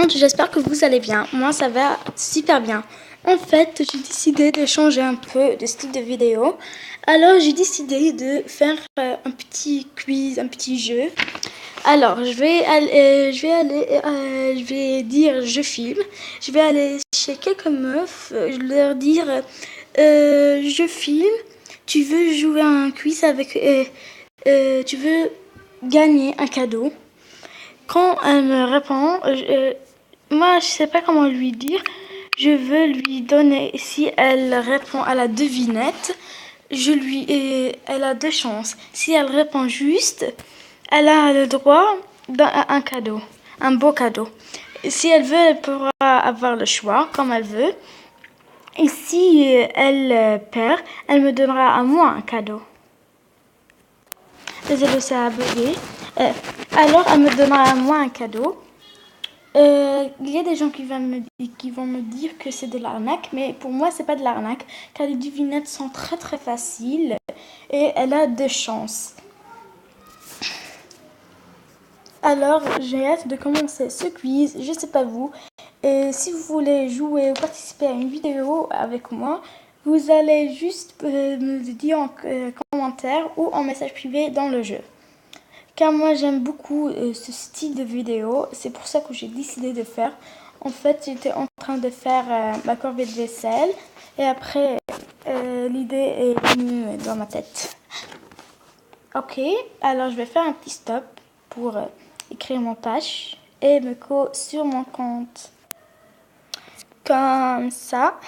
monde, j'espère que vous allez bien. Moi, ça va super bien. En fait, j'ai décidé de changer un peu de style de vidéo. Alors, j'ai décidé de faire un petit quiz, un petit jeu. Alors, je vais dire je filme. Je vais aller chez quelques meufs, leur dire je filme. Tu veux jouer à un quiz avec, tu veux gagner un cadeau. Quand elle me répond, moi je sais pas comment lui dire. Je veux lui donner, si elle répond à la devinette, elle a deux chances. Si elle répond juste, elle a le droit à un cadeau, un beau cadeau. Si elle veut, elle pourra avoir le choix, comme elle veut. Et si elle perd, elle me donnera à moi un cadeau. Désolée, ça a bugué. Alors, elle me donnera à moi un cadeau. Il y a des gens qui vont me dire que c'est de l'arnaque, mais pour moi, c'est pas de l'arnaque, car les devinettes sont très très faciles et elle a deux chances. Alors, j'ai hâte de commencer ce quiz, je sais pas vous. Et si vous voulez jouer ou participer à une vidéo avec moi, vous allez juste me le dire en commentaire ou en message privé dans le jeu. Car moi j'aime beaucoup ce style de vidéo, c'est pour ça que j'ai décidé de faire. En fait, j'étais en train de faire ma corvée de vaisselle et après l'idée est venue dans ma tête. Ok, alors je vais faire un petit stop pour écrire mon page et me co sur mon compte. Comme ça.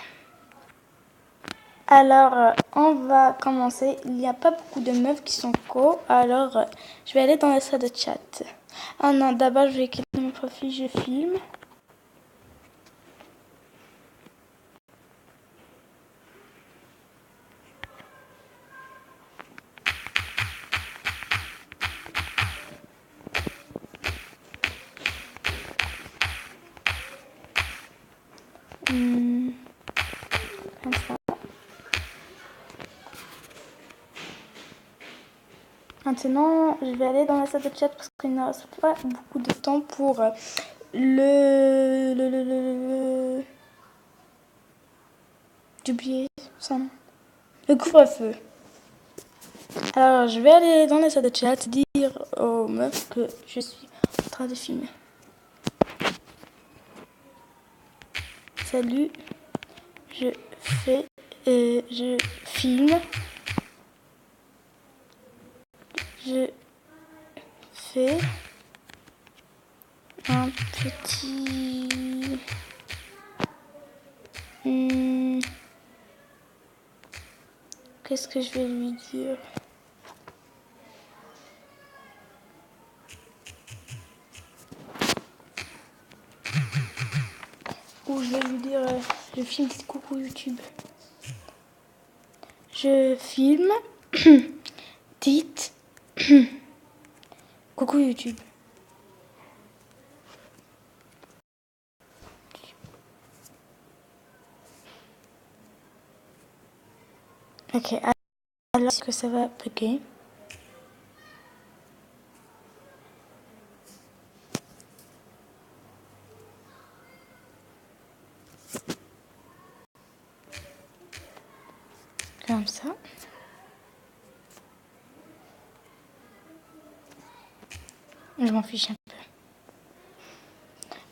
Alors, on va commencer. Il n'y a pas beaucoup de meufs qui sont co. Alors, je vais aller dans la salle de chat. Ah non, d'abord, je vais créer mon profil, je filme. Comme ça. Maintenant, je vais aller dans la salle de chat parce qu'il ne reste pas beaucoup de temps pour j'ai oublié son nom. Le couvre-feu. Alors, je vais aller dans la salle de chat dire aux meufs que je suis en train de filmer. Salut, je filme. Je fais un petit... Qu'est-ce que je vais lui dire? Ou je vais lui dire, je filme, dites coucou YouTube. Je filme, dites coucou YouTube. Ok, alors est-ce que ça va bugger? Comme ça. Je m'en fiche un peu.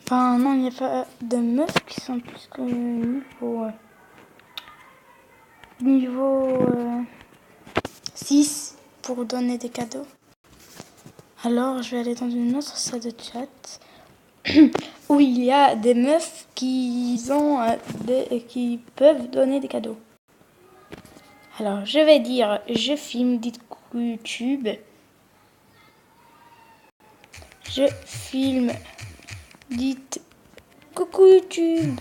Enfin, non, il n'y a pas de meufs qui sont plus que niveau 6 pour donner des cadeaux. Alors, je vais aller dans une autre salle de chat où il y a des meufs qui peuvent donner des cadeaux. Alors, je vais dire je filme, dites coucou YouTube. Je filme, dites coucou YouTube.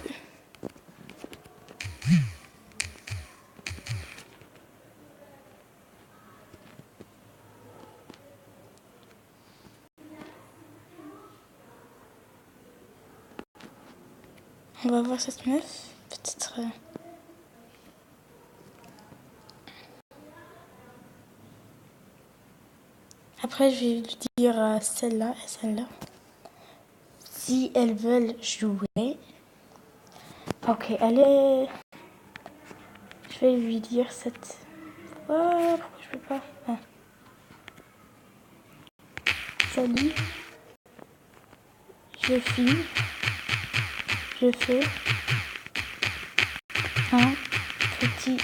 On va voir cette meuf, peut-être. Après, je vais lui dire celle-là et celle-là. si elles veulent jouer. Ok, allez. Je vais lui dire cette fois. Pourquoi je peux pas? Salut. Je filme. Je fais un petit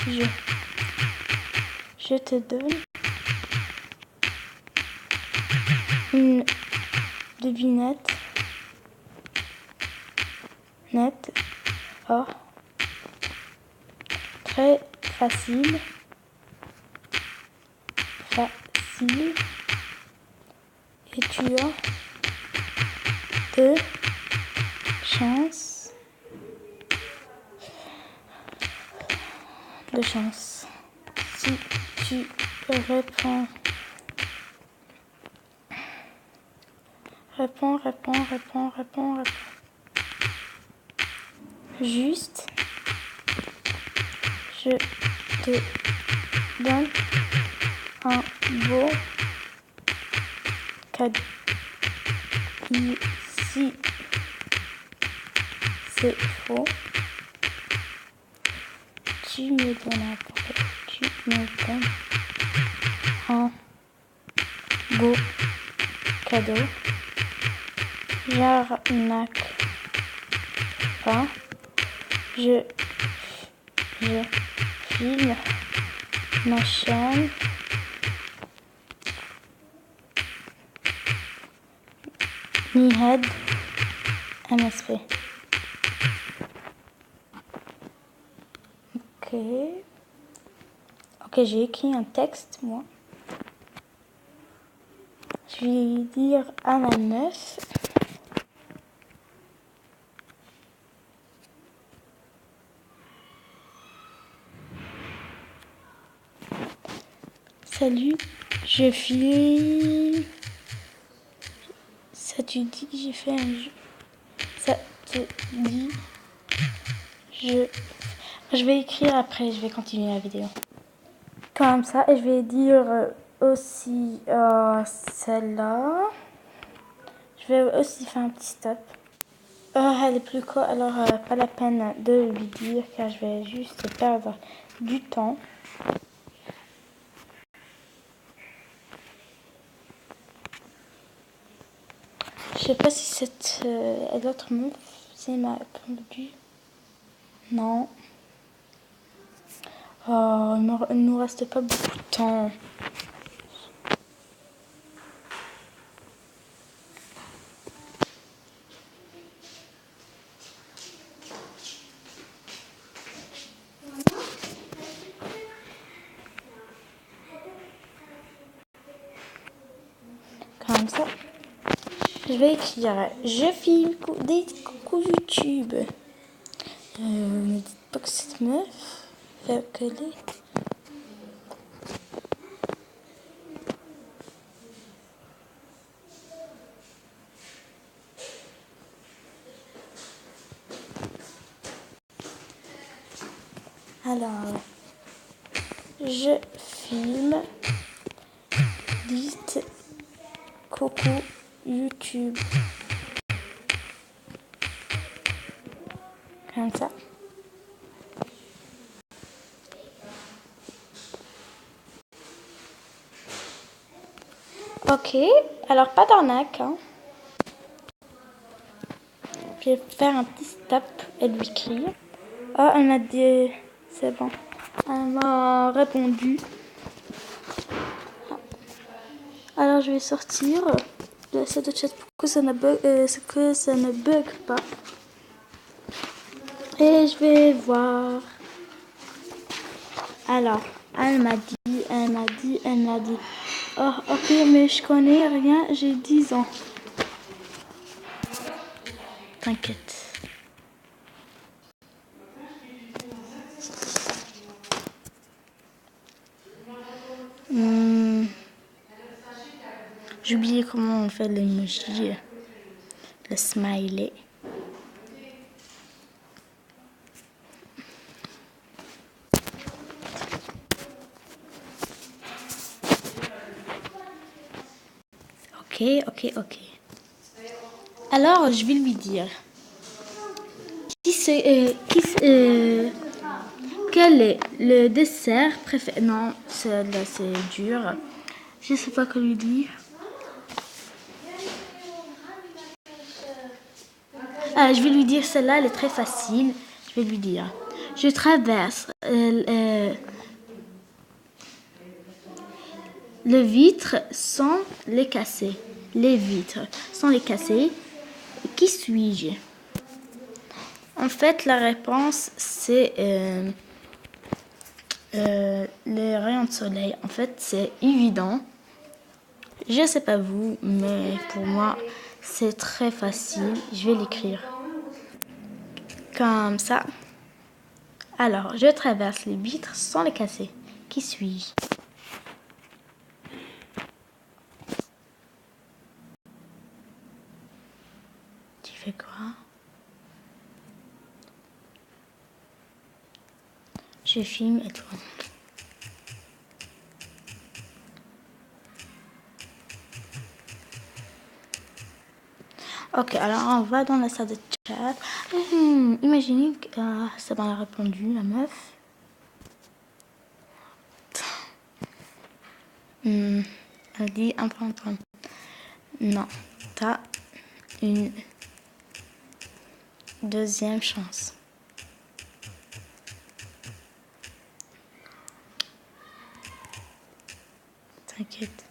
jeu. Je te donne une devinette nette. Oh. Très facile. Facile. Et tu as de chance. De chance. Si tu réponds. Réponds. Juste. Je te donne un beau cadeau. Ici, c'est faux. Tu me donnes un beau cadeau. J'arnaque pas. Je filme ma chaîne. Nihed MSP. Ok, j'ai écrit un texte, moi. Je vais dire à ma meuf. Salut, je filme. Ça te dit, j'ai fait un jeu. Ça te dit, je vais écrire après, je vais continuer la vidéo. Comme ça, et je vais dire aussi celle-là. Je vais aussi faire un petit stop. Elle est plus courte, alors pas la peine de lui dire car je vais juste perdre du temps. Je sais pas si cette l'autre meuf, c'est m'a répondu. Non. Oh, il nous reste pas beaucoup de temps. Comme ça. Je vais écrire. Je filme des coucou YouTube. Ne dites pas que cette meuf fait que les. Alors, je filme. Dites coucou YouTube. Comme ça. Ok, alors pas d'arnaque. Hein. Je vais faire un petit stop et lui écrire. Oh, elle m'a dit. C'est bon. Elle m'a répondu. Alors je vais sortir de cette chat pour que ça ne bug pas. Et je vais voir. Alors, elle m'a dit. Oh, ok, mais je connais rien, j'ai 10 ans. T'inquiète. J'ai oublié comment on fait l'emoji, le smiley. Ok. Alors, je vais lui dire. Quel est le dessert préféré? Non, là, c'est dur. Je sais pas quoi lui dire. Je vais lui dire celle-là, elle est très facile. Je vais lui dire. Je traverse les vitres sans les casser. Les vitres sans les casser. Qui suis-je? En fait, la réponse, c'est les rayons de soleil. En fait, c'est évident. Je sais pas vous, mais pour moi, c'est très facile. Je vais l'écrire comme ça. Alors, je traverse les vitres sans les casser. Qui suis-je? Tu fais quoi? Je filme et toi. Ok, alors on va dans la salle de chat. Imaginez que ça m'a répondu, la meuf. Elle dit un point. Non, t'as une deuxième chance. T'inquiète.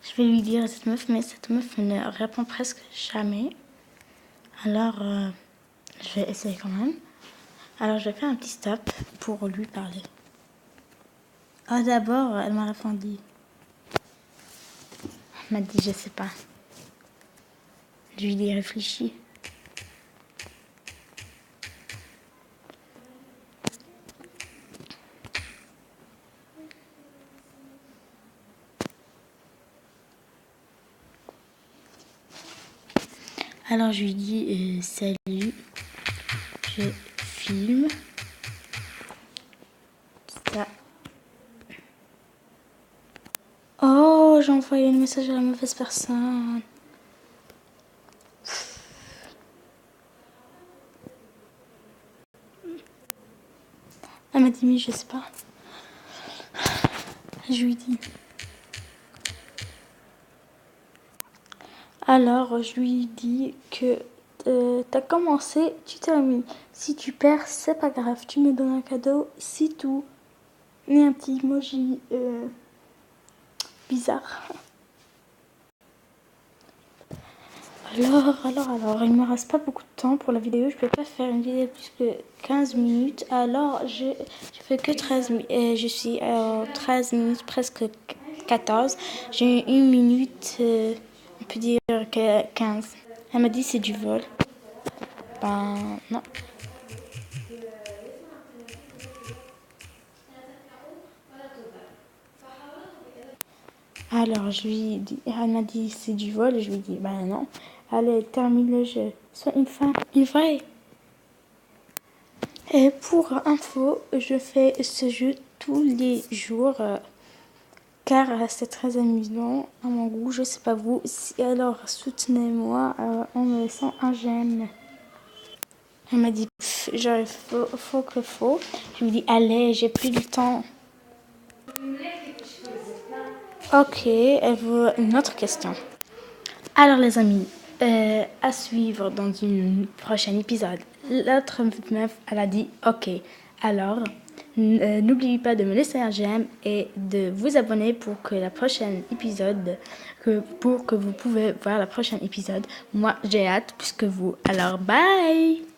Je vais lui dire à cette meuf, mais cette meuf ne répond presque jamais. Alors, je vais essayer quand même. Alors, je vais faire un petit stop pour lui parler. Ah, d'abord, elle m'a répondu. Elle m'a dit, je sais pas. Je lui ai réfléchi. Alors, je lui dis, salut, je filme. Ça. Oh, j'ai envoyé un message à la mauvaise personne. Elle m'a dit, mais je sais pas. Je lui dis. Alors, je lui dis que t'as commencé, tu termines. Si tu perds, c'est pas grave, tu me donnes un cadeau, c'est tout. Et un petit emoji bizarre. Alors, il me reste pas beaucoup de temps pour la vidéo. Je peux pas faire une vidéo plus que 15 minutes. Alors, je fais que 13 minutes. Je suis à 13 minutes, presque 14. J'ai une minute, on peut dire que 15. Elle m'a dit c'est du vol. Ben, non. Alors, je lui dis, elle m'a dit c'est du vol. Je lui dis, ben non. Allez, termine le jeu. Sois une femme, une vraie. Et pour info, je fais ce jeu tous les jours car c'est très amusant à mon goût. Je sais pas vous. Alors, soutenez-moi en me laissant un j'aime. Elle m'a dit, genre, faut. Je lui dis, allez, j'ai plus du temps. Ok, elle veut une autre question. Alors les amis, à suivre dans une prochaine épisode. L'autre meuf, elle a dit ok. Alors, n'oubliez pas de me laisser un j'aime et de vous abonner pour que la prochaine épisode, pour que vous pouvez voir la prochaine épisode. Moi, j'ai hâte plus que vous. Alors, bye!